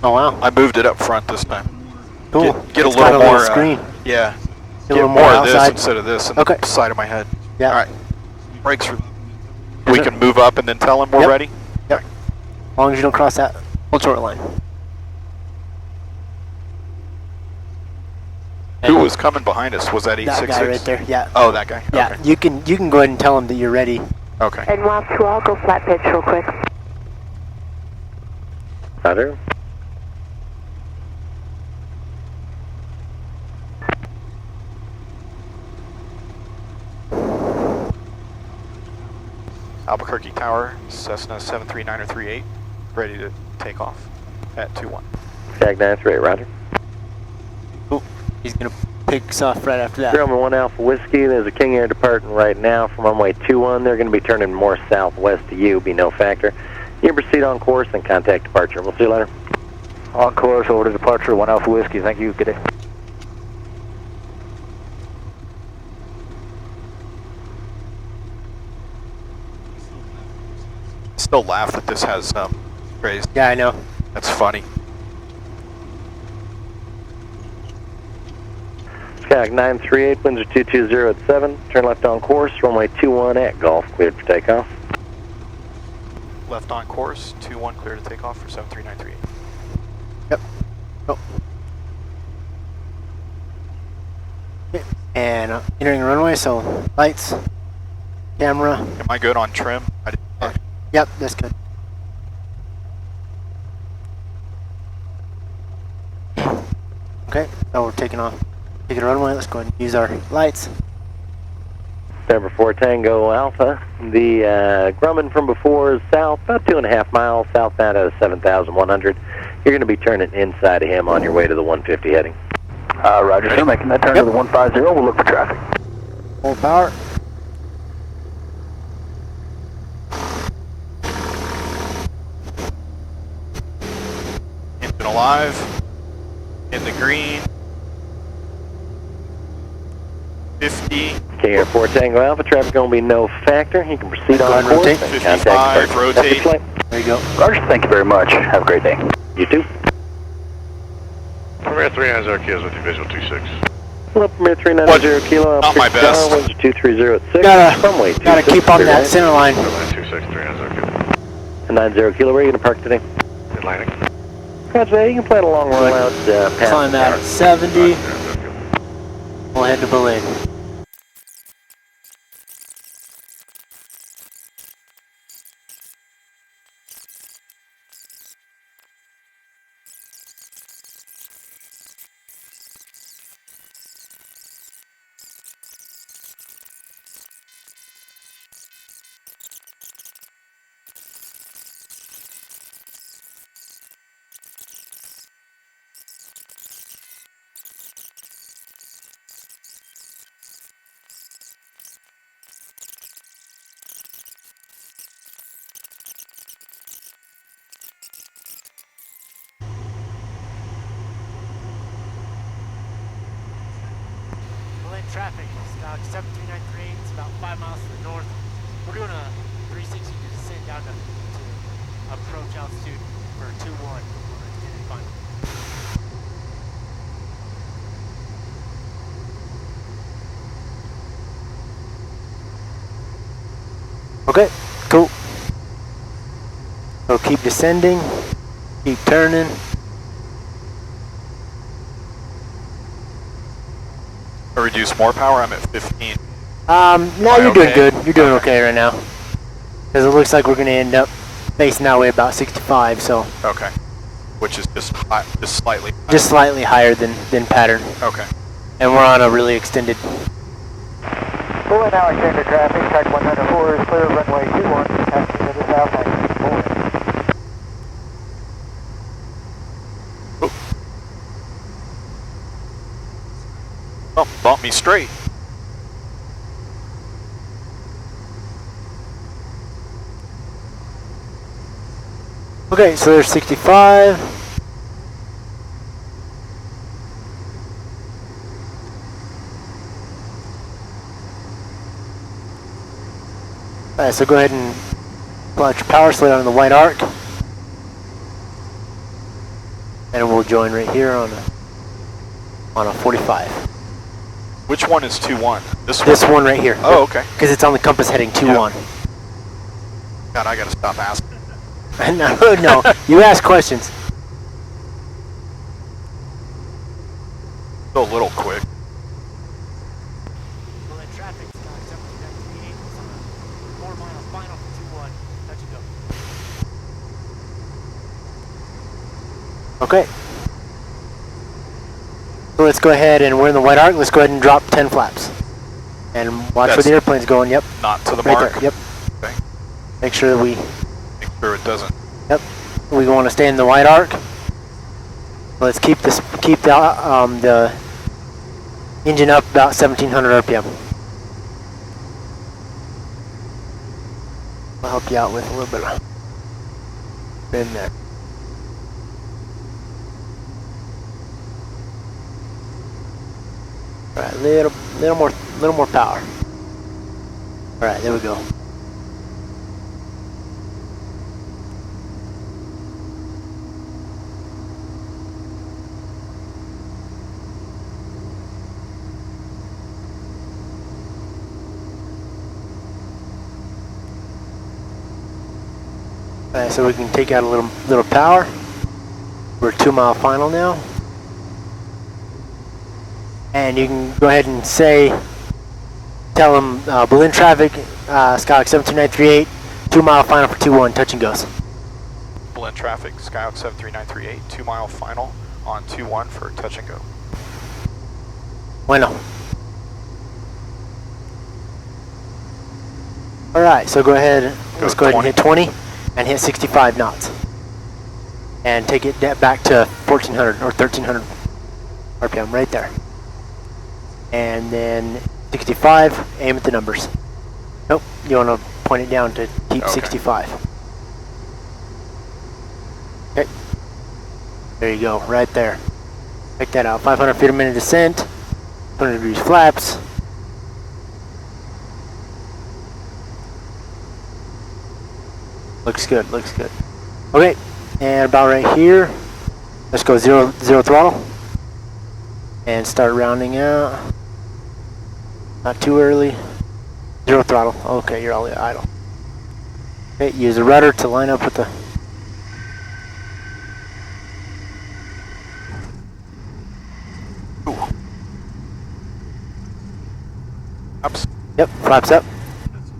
Oh wow. I moved it up front this time. Cool. Get a It's little got more. screen. Yeah. Get a little more more of this outside. instead of this in Okay. the side of my head. Yeah. All right. Brakes for. We can move up and then tell him we're Yep. ready. Yep. As long as you don't cross that short line. Who was coming behind us? Was that 866? That guy right there. Yeah. Oh, that guy. Yeah. Okay. You can go ahead and tell him that you're ready. Okay. And while I'll go flat pitch real quick. Roger. Albuquerque Tower, Cessna 739 or 38, ready to take off at 21. Jag 938, roger. Cool. He's gonna pick us off right after that. Grumman 1 Alpha Whiskey, there's a King Air departing right now from runway 21. They're going to be turning more southwest to you, be no factor. You can proceed on course and contact departure. We'll see you later. On course, over to departure, 1 Alpha Whiskey. Thank you. Good day. Still laugh that this has raised. Yeah, I know. That's funny. Jag 938, winds are 220 at 7. Turn left on course, runway 21 at Golf, cleared for takeoff. Left on course, 21 clear to take off for 73938. Yep. Oh. Okay. And entering runway, so lights, camera. Am I good on trim? I didn't check. Yep, that's good. Okay, now we're taking off. Taking a runway, let's go ahead and use our lights. Number 4 Tango Alpha. The Grumman from before is south, about 2.5 miles, southbound at 7,100. You're going to be turning inside of him on your way to the 150 heading. Roger, sir. Making that turn to the 150. We'll look for traffic. Full power. Engine alive. In the green. 50. King Air 4 Tango Alpha, traffic going to be no factor. You can proceed on course rotate. and 55, contact departure. rotate. Have a good flight. There you go. Roger, thank you very much. Have a great day. You too. Premier 390 kilos with you, visual 26. Hello, Premier 390 Kilo. Not my best. Winds are 230 at 6. Gotta 26, keep on clear that right. center line. 26, 390 kilo. 90 Kilo, where are you going to park today? Atlantic. Roger that, you can plan a long run out past Climb the out tower. at 70. 390 kilo. We'll head to Belen. Belen traffic, stock 7393, it's about 5 miles to the north. We're doing a 360 descent down to approach altitude for 2-1 on extended final. Okay, cool. So keep descending, keep turning. Or reduce more power, I'm at 15. No, you're doing okay? good. You're doing okay right now. Because it looks like we're going to end up facing that way about 65, so Okay. Which is just slightly. just slightly higher than pattern. Okay. And we're on a really extended. Belen Alexander traffic, type 104 is clear, runway 21, passing to the south lane. Belen. Oh, bump me straight. Okay, so there's 65. Alright, so go ahead and pull out your power, slow down in the white arc. And we'll join right here on a 45. Which one is 2-1? This one? This one right here. Oh, okay. Because it's on the compass heading 2-1. God, I gotta stop asking. No, you ask questions. Go a little quick. Belen traffic, Sky 73938 is on a 4-mile final for 2-1. Touch and go. Okay. So let's go ahead, and we're in the white arc. Let's go ahead and drop 10 flaps. And watch where the airplane's going. Yep. Not to the Right mark? there. Yep. Okay. Make sure that we... Make sure it doesn't. Yep. We want to stay in the white arc. Let's keep the engine up about 1700 RPM. I'll help you out with a little bit of spin there. All right, little more power. All right, there we go. Alright, so we can take out a little power. We're 2-mile final now. And you can go ahead and tell them Belen traffic, Skyhawk 73938, 2-mile final for 2-1, touch and goes. Belen traffic, Skyhawk 73938, 2-mile final on 2-1 for touch and go. Bueno. Alright, so let's go ahead and hit 20 and hit 65 knots. And take it back to 1400 or 1300 RPM right there. And then 65, aim at the numbers. Nope, you want to point it down to keep 65. Okay. There you go, right there. Check that out, 500 feet a minute descent, 200 degrees flaps. Looks good, looks good. Okay, and about right here, let's go zero throttle. And start rounding out. Not too early. 0 throttle. Okay, you're all idle. Okay, use the rudder to line up with the... Ooh. Ups. Yep, flaps up.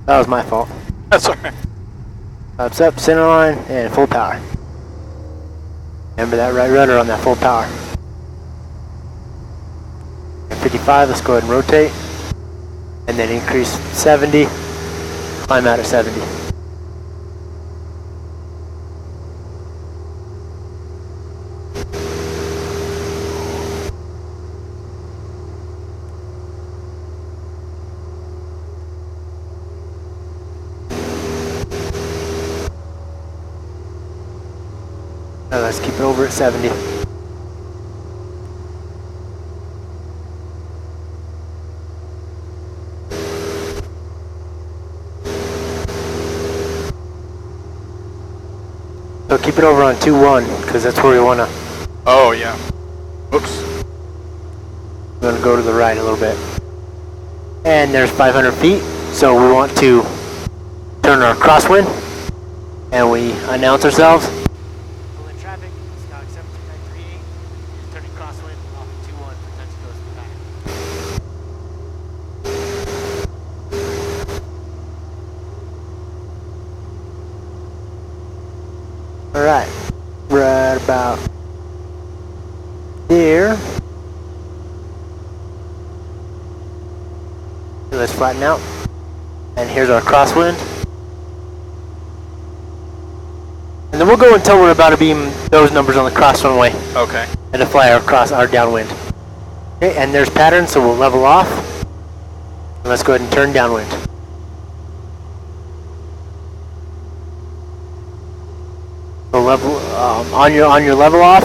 That was my fault. That's alright. Flaps up, center line, and full power. Remember that right rudder on that full power. At 55, let's go ahead and rotate. And then increase 70, climb out at 70. Now let's keep it over at 70. So keep it over on 2-1, because that's where we want to... Oh, yeah. Oops. We're going to go to the right a little bit. And there's 500 feet, so we want to turn our crosswind, and we announce ourselves. Belen traffic, Skyhawk 73938, turning crosswind off 2-1 for touch and goes to the back. Alright, right about there. Let's flatten out. And here's our crosswind. And then we'll go until we're about to beam those numbers on the cross runway. Okay. And to fly our downwind. Okay, and there's pattern, so we'll level off. And let's go ahead and turn downwind. So level on your level off.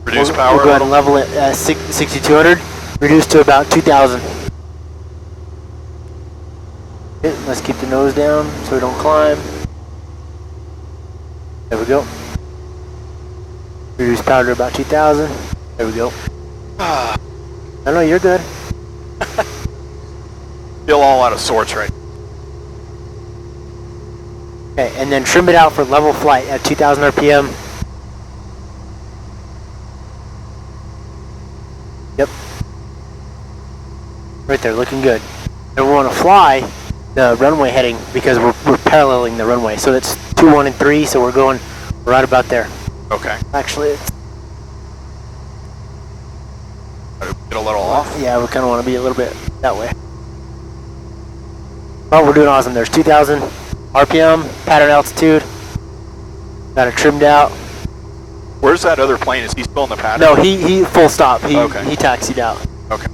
Reduce We'll power. go ahead and level it at 6,200. Reduce to about 2,000. Okay, let's keep the nose down so we don't climb. There we go. Reduce power to about 2,000. There we go. No, you're good. Feel all out of sorts right. Okay, and then trim it out for level flight at 2,000 RPM. Yep. Right there, looking good. And we want to fly the runway heading because we're paralleling the runway. So it's 2, 1, and 3, so we're going right about there. Okay. Actually, it's, Get a little off. yeah, we kind of want to be a little bit that way. Oh, we're doing awesome. There's 2,000 RPM, pattern altitude. Got it trimmed out. Where's that other plane? Is he still in the pattern? No, he full stop. Okay. He taxied out. Okay.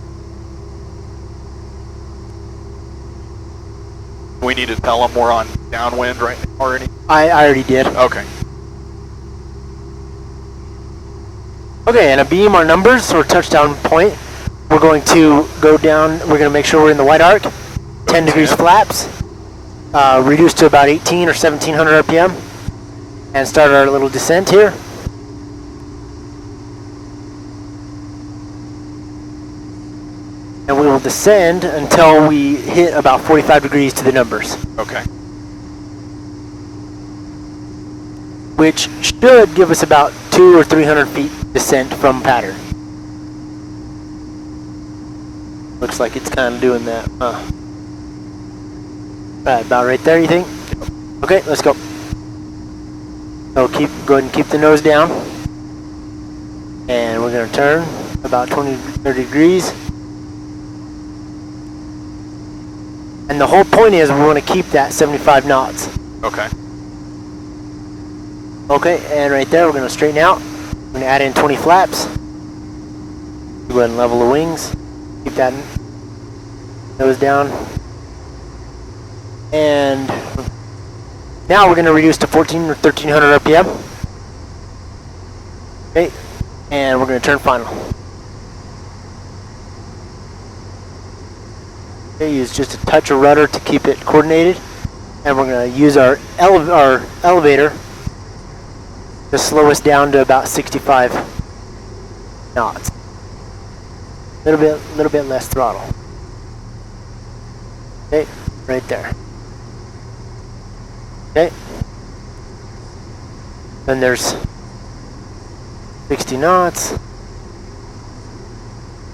We need to tell him we're on downwind right now already? I already did. Okay. Okay, and abeam our numbers or touchdown point. We're going to go down. We're going to make sure we're in the white arc. 10 degrees flaps. Reduce to about 18 or 1700 RPM. And start our little descent here. And we will descend until we hit about 45 degrees to the numbers. Okay. Which should give us about 200 or 300 feet descent from pattern. Looks like it's kind of doing that. Right, about right there, you think? Okay, let's go. So go ahead and keep the nose down. And we're going to turn about 20, 30 degrees. And the whole point is we want to keep that 75 knots. Okay. Okay, and right there we're going to straighten out. We're going to add in 20 flaps. Go ahead and level the wings. Keep that nose down. And now we're going to reduce to 14 or 1300 RPM. Okay, and we're going to turn final. Okay, use just a touch of rudder to keep it coordinated. And we're going to use our elevator to slow us down to about 65 knots. Little bit less throttle. Okay, right there. Okay. Then there's 60 knots.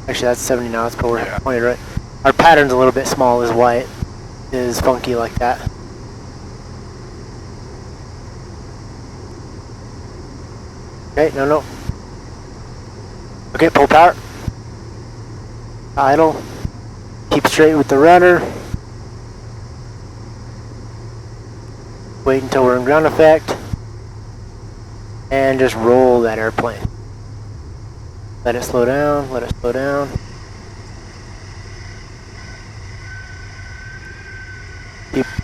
Actually, that's 70 knots, but we're pointed right. Our pattern's a little bit small, is why it is funky like that. Okay, no. Okay, pull power. Idle. Keep straight with the rudder. Wait until we're in ground effect. And just roll that airplane. Let it slow down, let it slow down.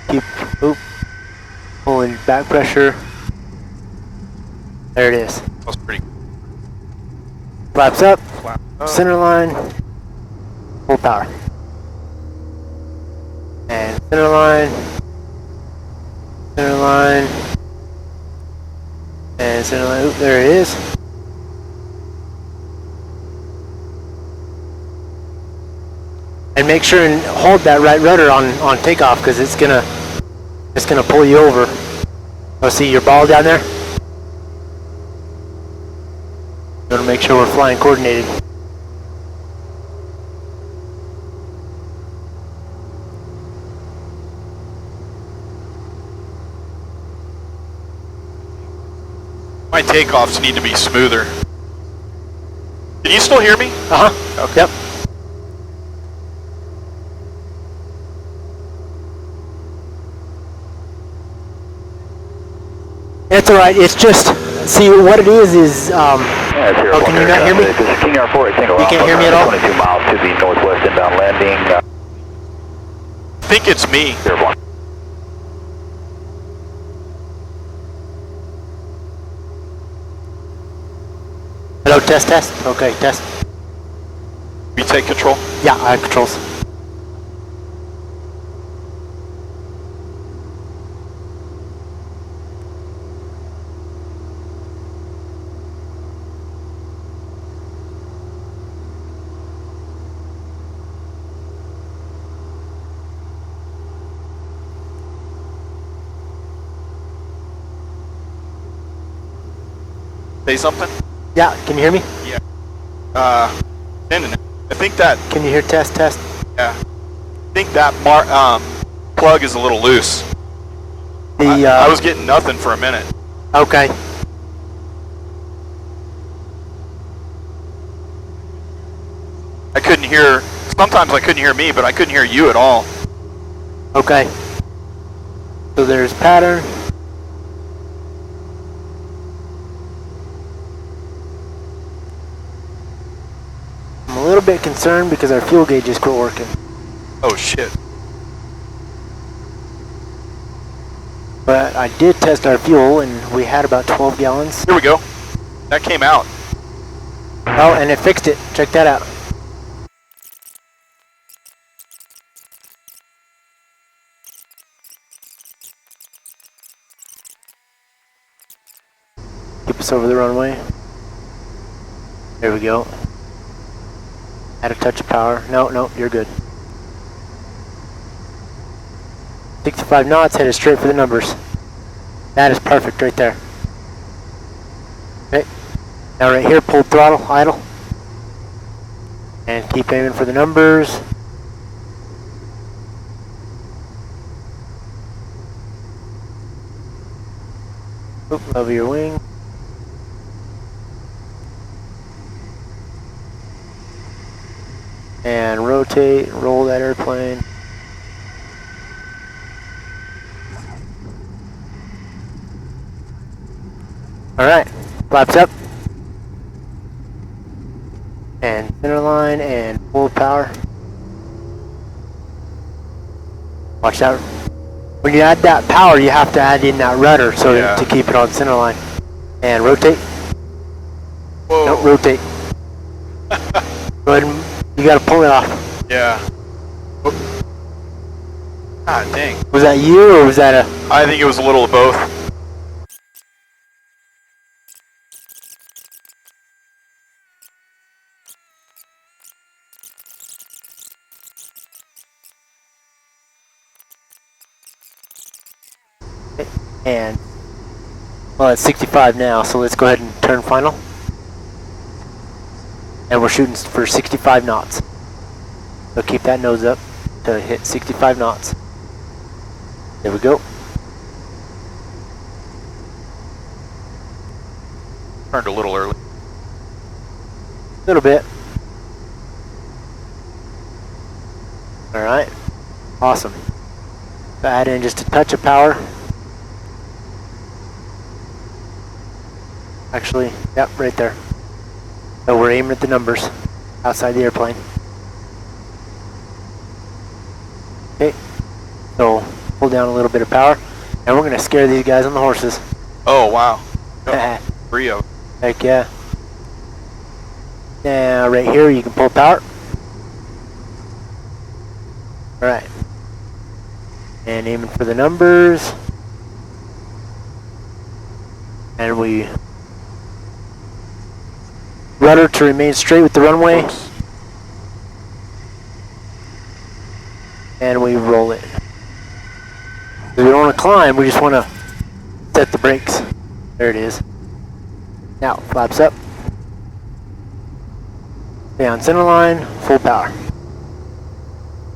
Keep, pulling back pressure. There it is. That's pretty. Flaps up, Flap up. center line, full power. And center line, and center line. Oop, there it is. And make sure and hold that right rudder on takeoff because it's gonna pull you over. Oh, see your ball down there? You want to make sure we're flying coordinated. My takeoffs need to be smoother. Can you still hear me? Uh-huh. Okay. Yep. It's alright, it's just, see what it is, oh, can you not hear me? This is King R4 at Single You can't hear me at all? 22 miles to the northwest inbound landing. I think it's me. Airborne. Hello, test. Okay, test. We take control. Yeah, I have controls. Say something? Yeah, can you hear me? Sending it. I think that, Can you hear test? yeah. I think that plug is a little loose. I was getting nothing for a minute. Okay. I couldn't hear, sometimes I couldn't hear me, but I couldn't hear you at all. Okay. So there's pattern. I'm a little bit concerned because our fuel gauge just quit working. Oh shit. But I did test our fuel and we had about 12 gallons. Here we go. That came out. Oh, and it fixed it. Check that out. Keep us over the runway. There we go. Add a touch of power. No, you're good. 65 knots, headed straight for the numbers. That is perfect right there. Okay. Now right here, pull throttle, idle. And keep aiming for the numbers. Oop, level your wing. And rotate, roll that airplane. Alright, flaps up. And center line and full power. Watch out. When you add that power, you have to add in that rudder so to keep it on center line. And rotate. Whoa. Nope, rotate. Go ahead and you gotta pull it off. Yeah. Oh. God dang. Was that you or was that a... I think it was a little of both. And, well, it's 65 now, so let's go ahead and turn final. And we're shooting for 65 knots. So keep that nose up to hit 65 knots. There we go. Turned a little early. A little bit. Alright. Awesome. Add in just a touch of power. Actually, yep, right there. So we're aiming at the numbers outside the airplane. Okay, so pull down a little bit of power, and we're gonna scare these guys on the horses. Oh wow. Three of them. Heck yeah. Now right here you can pull power. Alright. And aiming for the numbers. And we rudder to remain straight with the runway. Oops. And we roll it. We don't want to climb, we just want to set the brakes. There it is. Now, flaps up. Stay on center line, full power.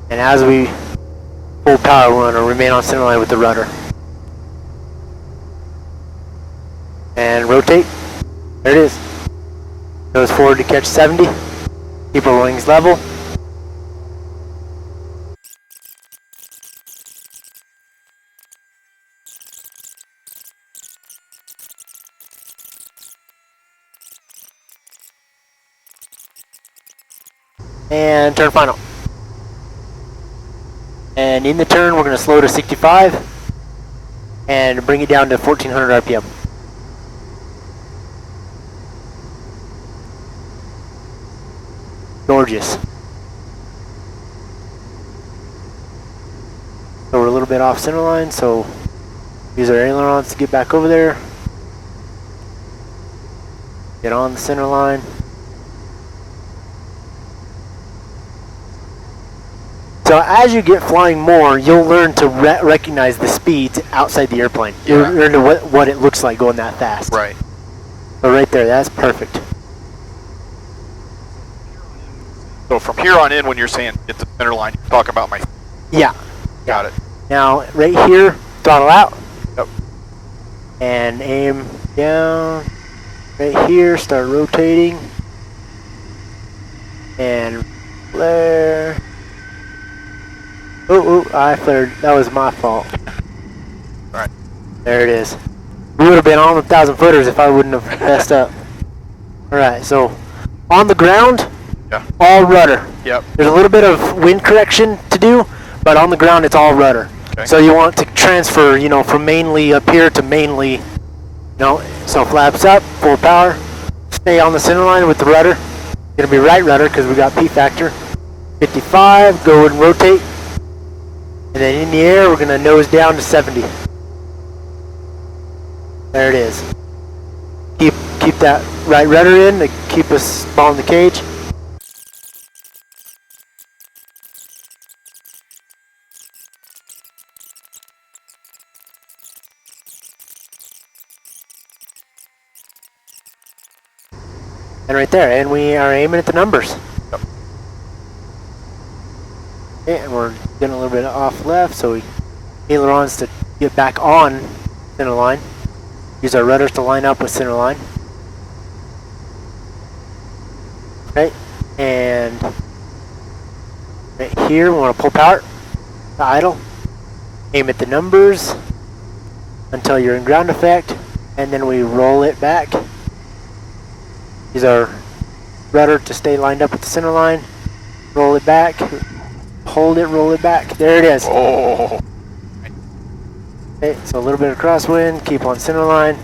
And as we full power, we're going to remain on center line with the rudder. And rotate. There it is. Goes forward to catch 70. Keep our wings level. And turn final. And in the turn, we're going to slow to 65 and bring it down to 1400 RPM. Gorgeous. So we're a little bit off center line, so use our ailerons to get back over there. Get on the center line. So as you get flying more, you'll learn to recognize the speeds outside the airplane. You'll learn what it looks like going that fast. Right. So right there, that's perfect. So from here on in, when you're saying get the center line, you're talking about my... Yeah. Got it. Now, right here, throttle out. Yep. And aim down. Right here, start rotating. And flare. Oh, I flared. That was my fault. Alright. There it is. We would have been on the 1,000 footers if I wouldn't have messed up. Alright, so on the ground, Yeah. all rudder. Yep. There's a little bit of wind correction to do, but on the ground it's all rudder. Okay. So you want to transfer, you know, from mainly up here to mainly, you know, so flaps up, full power, stay on the center line with the rudder. Gonna be right rudder because we got P factor. 55, go and rotate. And then in the air, we're gonna nose down to 70. There it is. Keep that right rudder in to keep us ball in the cage. And right there, and we are aiming at the numbers. Yep. Okay, and we're getting a little bit off left, so we ailerons to get back on center line. Use our rudders to line up with center line. Okay, and right here we want to pull power to idle. Aim at the numbers until you're in ground effect, and then we roll it back. Use our rudder to stay lined up with the center line. Roll it back. Hold it, roll it back. There it is. Oh. Okay, so a little bit of crosswind. Keep on center line.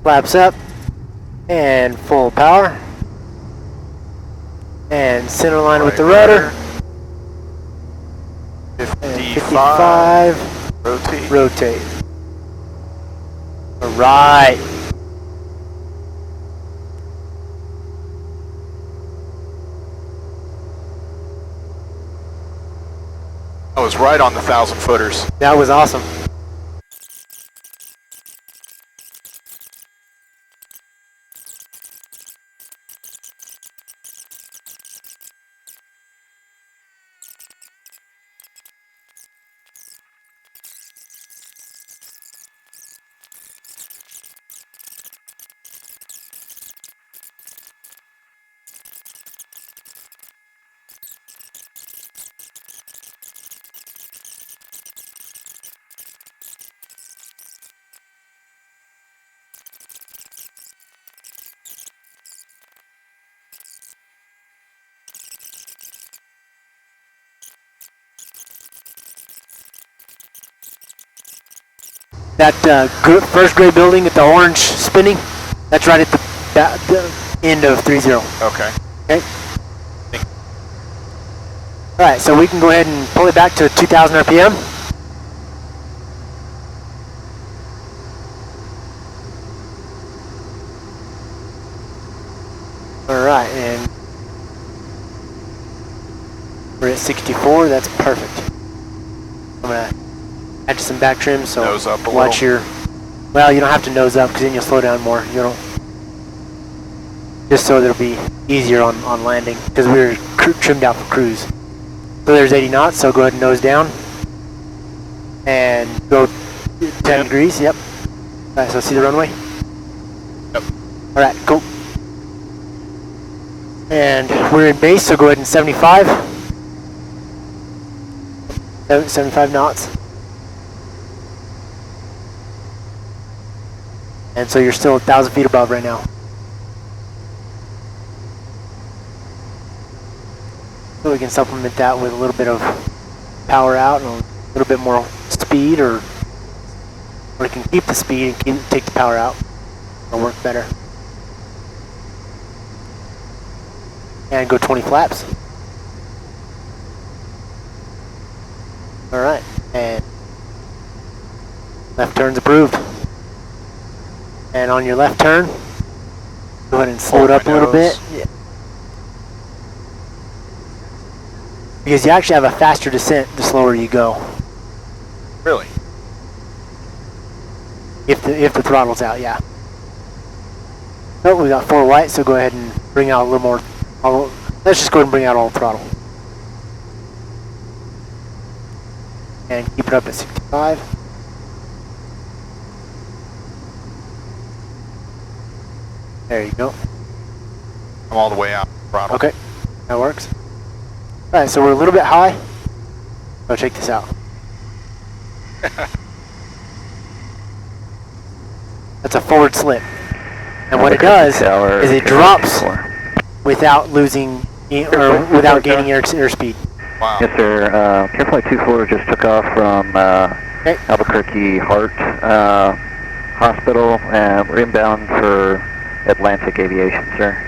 Flaps up. And full power. And center line with the rudder. 55. Rotate. Rotate. Alright. I was right on the 1,000 footers. That was awesome. That first gray building with the orange spinning, that's right at the end of 30. Okay. Okay. Alright, so we can go ahead and pull it back to 2,000 RPM. Alright, and we're at 64, that's perfect. I'm gonna add some back trim, so Nose up a watch little. well, you don't have to nose up because then you'll slow down more, you know. Just so it'll be easier on landing because we're trimmed out for cruise. So there's 80 knots, so go ahead and nose down. And go 10 degrees, yep. Alright, so see the runway? Yep. Alright, cool. And we're in base, so go ahead and 75. 75 knots. And so you're still 1,000 feet above right now. So we can supplement that with a little bit of power out and a little bit more speed, or we can keep the speed and take the power out. It'll work better. And go 20 flaps. Alright, and left turn's approved. And on your left turn, go ahead and slow it up a little bit. Yeah. Because you actually have a faster descent the slower you go. Really? If the throttle's out, yeah. Oh, we got 4 white, so go ahead and bring out a little more. Let's just go ahead and bring out all throttle. And keep it up at 65. There you go. I'm all the way out. Throttle. Okay, that works. Alright, so we're a little bit high. So check this out. That's a forward slip. And what it does is it drops without losing or without gaining airspeed. Wow. Yes, sir. Careflight 24 just took off from Albuquerque Heart Hospital. We're inbound for Atlantic Aviation, sir.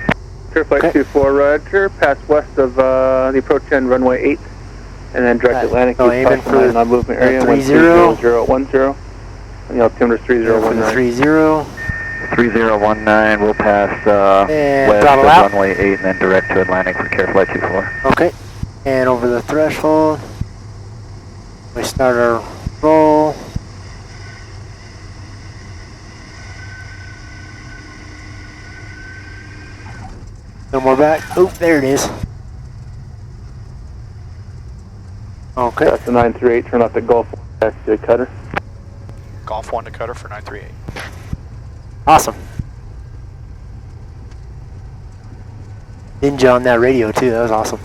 Careflight 24, Roger. Pass west of the approach end, runway 8, and then direct Atlantic. So aiming for the non-movement area, 3010. And the altimeter is 3019. 30. 3019, we'll pass west of runway 8 and then direct to Atlantic for Careflight 24. Okay, and over the threshold, we start our roll. No more back. Oh, there it is. Okay. That's the 938, turn off the Gulf back to cutter. Golf 1 to cutter for 938. Awesome. Ninja on that radio too, that was awesome.